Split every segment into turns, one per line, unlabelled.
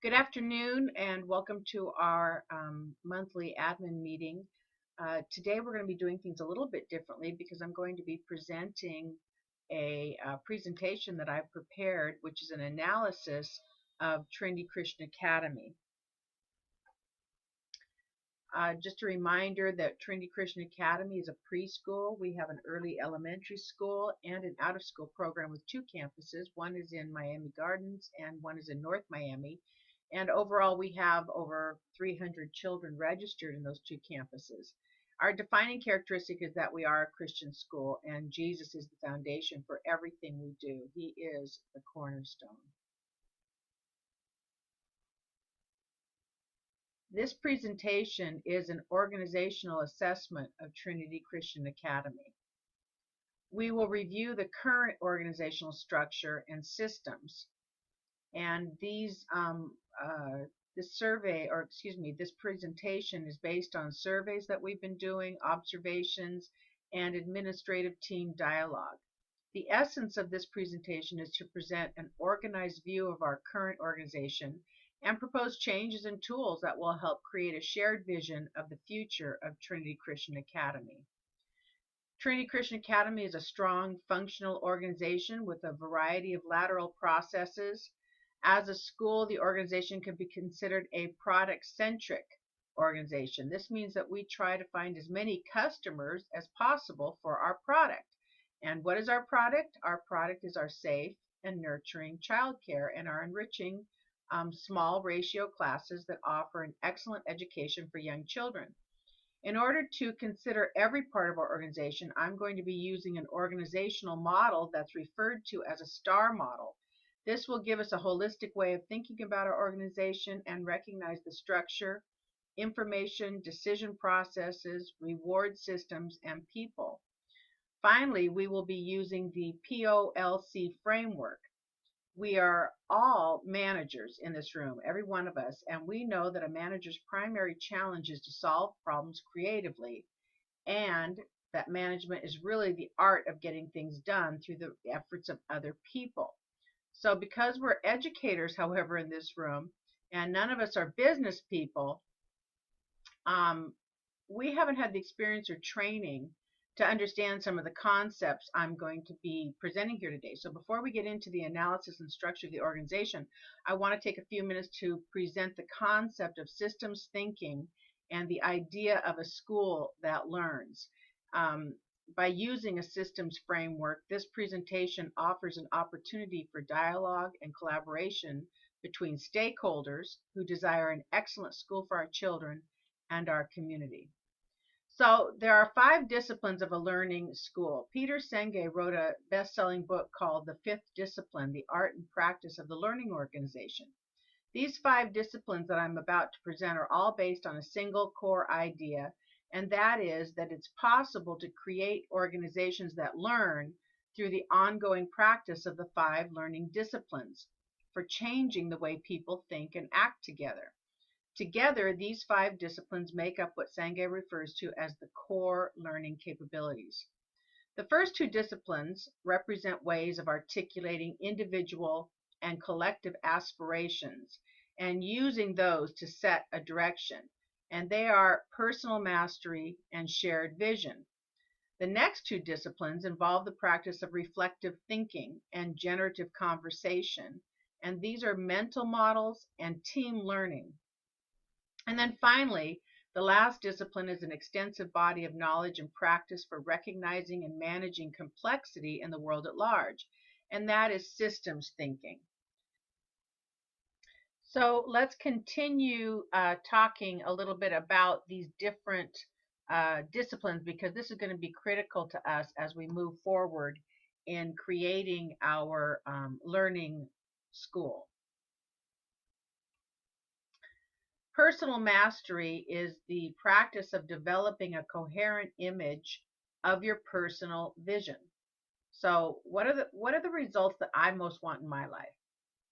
Good afternoon and welcome to our monthly admin meeting. Today we're going to be doing things a little bit differently because I'm going to be presenting a presentation that I've prepared, which is an analysis of Trinity Christian Academy. Just a reminder that Trinity Christian Academy is a preschool. We have an early elementary school and an out-of-school program with two campuses. One is in Miami Gardens and one is in North Miami. And overall, we have over 300 children registered in those two campuses. Our defining characteristic is that we are a Christian school, and Jesus is the foundation for everything we do. He is the cornerstone. This presentation is an organizational assessment of Trinity Christian Academy. We will review the current organizational structure and systems, and this presentation is based on surveys that we've been doing, observations, and administrative team dialogue. The essence of this presentation is to present an organized view of our current organization and propose changes and tools that will help create a shared vision of the future of Trinity Christian Academy. Trinity Christian Academy is a strong, functional organization with a variety of lateral processes. As a school, the organization can be considered a product-centric organization. This means that we try to find as many customers as possible for our product. And what is our product? Our product is our safe and nurturing childcare and our enriching small ratio classes that offer an excellent education for young children. In order to consider every part of our organization, I'm going to be using an organizational model that's referred to as a STAR model. This will give us a holistic way of thinking about our organization and recognize the structure, information, decision processes, reward systems, and people. Finally, we will be using the POLC framework. We are all managers in this room, every one of us, and we know that a manager's primary challenge is to solve problems creatively, and that management is really the art of getting things done through the efforts of other people. So because we're educators, however, in this room, and none of us are business people, we haven't had the experience or training to understand some of the concepts I'm going to be presenting here today. So before we get into the analysis and structure of the organization, I want to take a few minutes to present the concept of systems thinking and the idea of a school that learns. By using a systems framework, this presentation offers an opportunity for dialogue and collaboration between stakeholders who desire an excellent school for our children and our community. So there are 5 disciplines of a learning school. Peter Senge wrote a best-selling book called The Fifth Discipline, The Art and Practice of the Learning Organization. These 5 disciplines that I'm about to present are all based on a single core idea, and that is that it's possible to create organizations that learn through the ongoing practice of the 5 learning disciplines for changing the way people think and act together. Together, these 5 disciplines make up what Senge refers to as the core learning capabilities. The first 2 disciplines represent ways of articulating individual and collective aspirations and using those to set a direction, and they are personal mastery and shared vision. The next 2 disciplines involve the practice of reflective thinking and generative conversation, and these are mental models and team learning. And then finally, the last discipline is an extensive body of knowledge and practice for recognizing and managing complexity in the world at large, and that is systems thinking. So let's continue talking a little bit about these different disciplines, because this is going to be critical to us as we move forward in creating our learning school. Personal mastery is the practice of developing a coherent image of your personal vision. So what are the results that I most want in my life?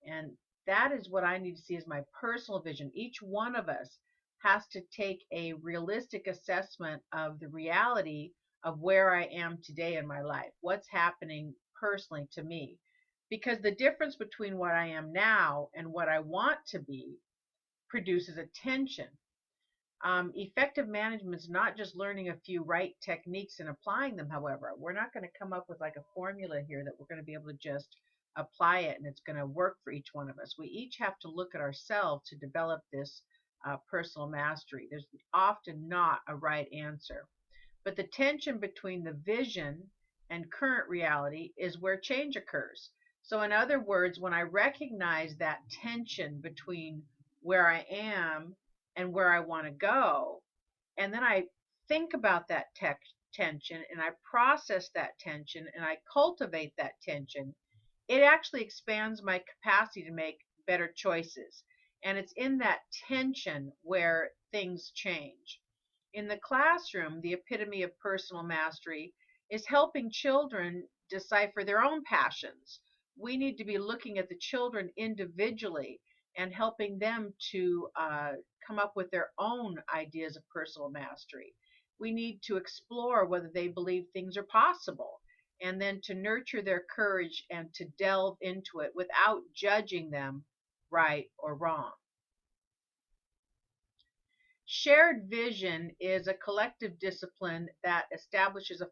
And that is what I need to see as my personal vision. Each one of us has to take a realistic assessment of the reality of where I am today in my life, what's happening personally to me. because the difference between what I am now and what I want to be produces a tension. Effective management is not just learning a few right techniques and applying them, however. We're not going to come up with like a formula here that we're going to be able to just apply it and it's going to work for each one of us. We each have to look at ourselves to develop this personal mastery. There's often not a right answer. But the tension between the vision and current reality is where change occurs. So, in other words, when I recognize that tension between where I am and where I want to go, and then I think about that tension and I process that tension and I cultivate that tension, it actually expands my capacity to make better choices. And it's in that tension where things change. In the classroom, the epitome of personal mastery is helping children decipher their own passions. We need to be looking at the children individually and helping them to come up with their own ideas of personal mastery. We need to explore whether they believe things are possible and then to nurture their courage and to delve into it without judging them right or wrong. Shared vision is a collective discipline that establishes a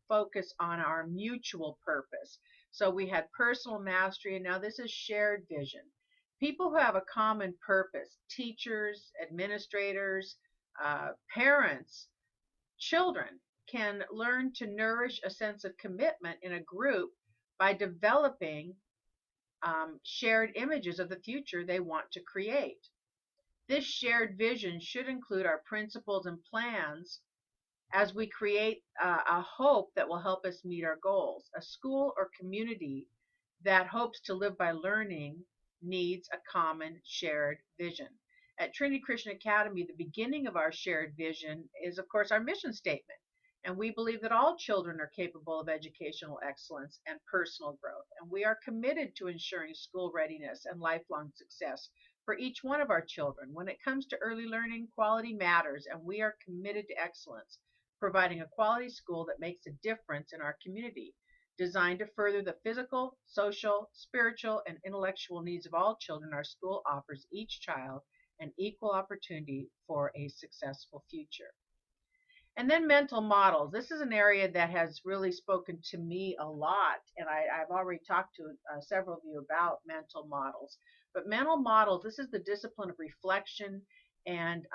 focus on our mutual purpose. So we had personal mastery, and now this is shared vision. People who have a common purpose, teachers, administrators, parents, children, can learn to nourish a sense of commitment in a group by developing shared images of the future they want to create. This shared vision should include our principles and plans as we create a hope that will help us meet our goals. A school or community that hopes to live by learning needs a common shared vision. At Trinity Christian Academy, the beginning of our shared vision is, of course, our mission statement. And we believe that all children are capable of educational excellence and personal growth. And we are committed to ensuring school readiness and lifelong success for each one of our children. When it comes to early learning, quality matters, and we are committed to excellence, providing a quality school that makes a difference in our community, designed to further the physical, social, spiritual, and intellectual needs of all children. Our school offers each child an equal opportunity for a successful future. And then mental models. This is an area that has really spoken to me a lot, and I've already talked to several of you about mental models. But mental models, this is the discipline of reflection and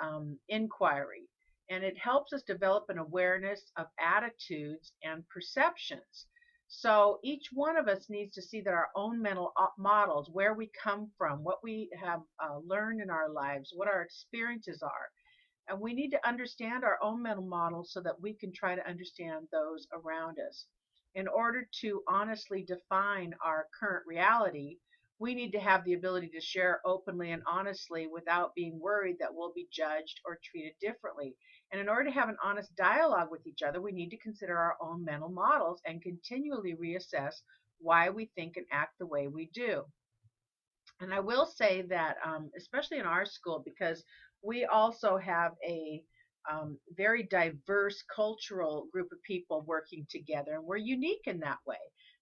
inquiry, and it helps us develop an awareness of attitudes and perceptions. So each one of us needs to see that our own mental models, where we come from, what we have learned in our lives, what our experiences are. And we need to understand our own mental models so that we can try to understand those around us. In order to honestly define our current reality, we need to have the ability to share openly and honestly without being worried that we'll be judged or treated differently. And in order to have an honest dialogue with each other, we need to consider our own mental models and continually reassess why we think and act the way we do. And I will say that, especially in our school, because we also have a very diverse cultural group of people working together, and we're unique in that way.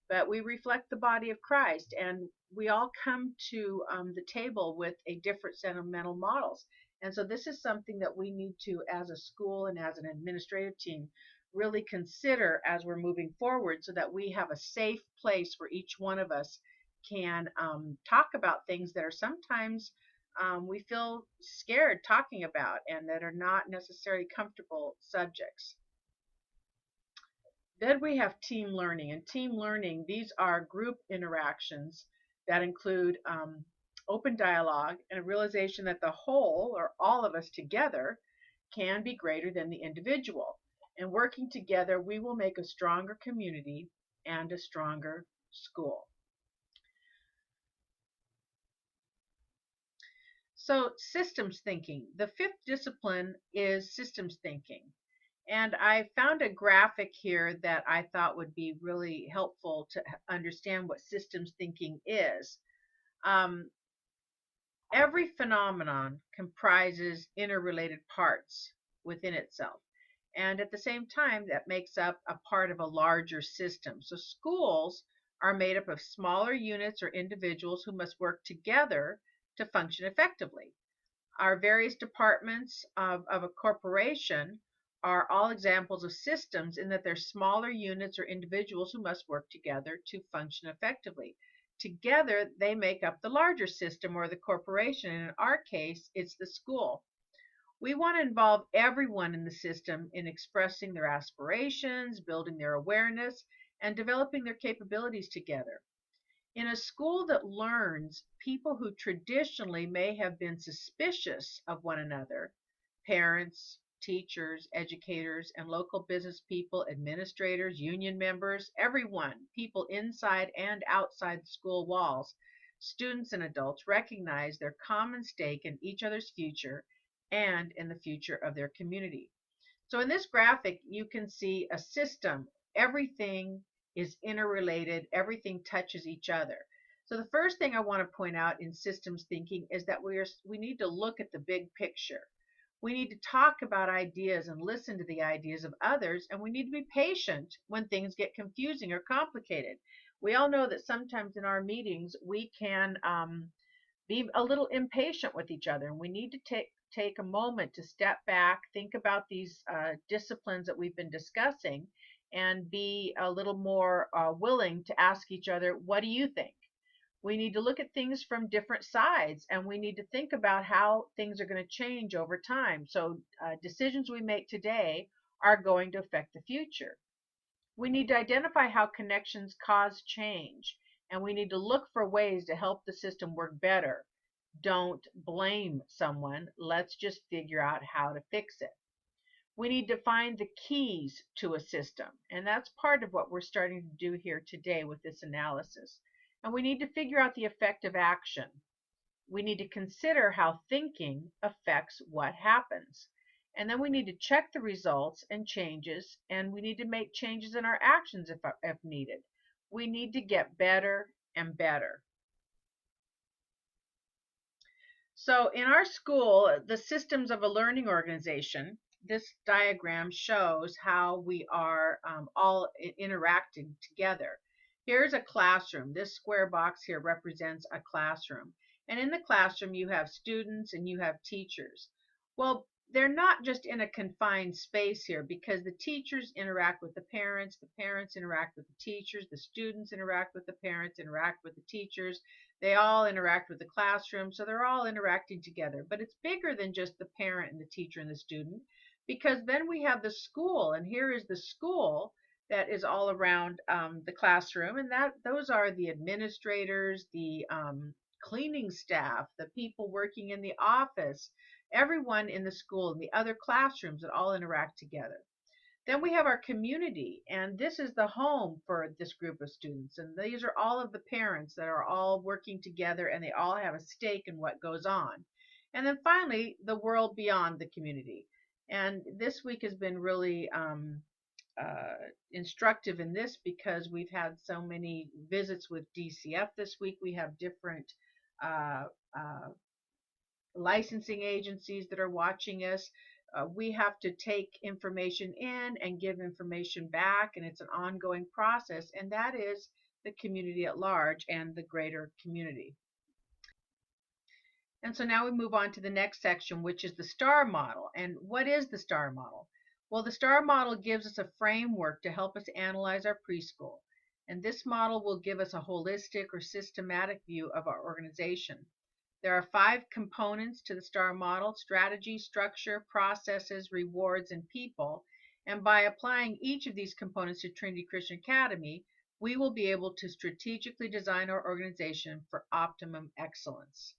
But we reflect the body of Christ, and we all come to the table with a different set of mental models. And so this is something that we need to, as a school and as an administrative team, really consider as we're moving forward so that we have a safe place where each one of us can talk about things that are sometimes we feel scared talking about and that are not necessarily comfortable subjects. Then we have team learning. And team learning, these are group interactions that include open dialogue and a realization that the whole, or all of us together, can be greater than the individual. And working together, we will make a stronger community and a stronger school. So systems thinking. The fifth discipline is systems thinking. And I found a graphic here that I thought would be really helpful to understand what systems thinking is. Every phenomenon comprises interrelated parts within itself. And at the same time, that makes up a part of a larger system. So schools are made up of smaller units or individuals who must work together to function effectively. Our various departments of a corporation are all examples of systems in that they're smaller units or individuals who must work together to function effectively. Together, they make up the larger system or the corporation. And in our case, it's the school. We want to involve everyone in the system in expressing their aspirations, building their awareness, and developing their capabilities together. In a school that learns, people who traditionally may have been suspicious of one another, parents, teachers, educators, and local business people, administrators, union members, everyone, people inside and outside the school walls, students and adults recognize their common stake in each other's future and in the future of their community. So in this graphic, you can see a system. Everything is interrelated. Everything touches each other. So the first thing I want to point out in systems thinking is that we need to look at the big picture. We need to talk about ideas and listen to the ideas of others, and we need to be patient when things get confusing or complicated. We all know that sometimes in our meetings we can be a little impatient with each other, and we need to take a moment to step back, think about these disciplines that we've been discussing, and be a little more willing to ask each other, what do you think? We need to look at things from different sides, and we need to think about how things are going to change over time. So decisions we make today are going to affect the future. We need to identify how connections cause change, and we need to look for ways to help the system work better. Don't blame someone. Let's just figure out how to fix it. We need to find the keys to a system, and that's part of what we're starting to do here today with this analysis. And we need to figure out the effect of action. We need to consider how thinking affects what happens. And then we need to check the results and changes, and we need to make changes in our actions if needed. We need to get better and better. So in our school, the systems of a learning organization, this diagram shows how we are all interacting together. Here's a classroom. This square box here represents a classroom. And in the classroom, you have students and you have teachers. Well, they're not just in a confined space here, because the teachers interact with the parents interact with the teachers, the students interact with the parents, interact with the teachers. They all interact with the classroom, so they're all interacting together. But it's bigger than just the parent and the teacher and the student, because then we have the school, and here is the school that is all around the classroom, and those are the administrators, the cleaning staff, the people working in the office, everyone in the school and the other classrooms that all interact together. Then we have our community, and this is the home for this group of students, and these are all of the parents that are all working together, and they all have a stake in what goes on. And then finally, the world beyond the community. And this week has been really instructive in this, because we've had so many visits with DCF this week. We have different licensing agencies that are watching us. We have to take information in and give information back, and it's an ongoing process, and that is the community at large and the greater community. And so now we move on to the next section, which is the STAR model. And what is the STAR model? Well, the STAR model gives us a framework to help us analyze our preschool. And this model will give us a holistic or systematic view of our organization. There are 5 components to the STAR model: strategy, structure, processes, rewards, and people. And by applying each of these components to Trinity Christian Academy, we will be able to strategically design our organization for optimum excellence.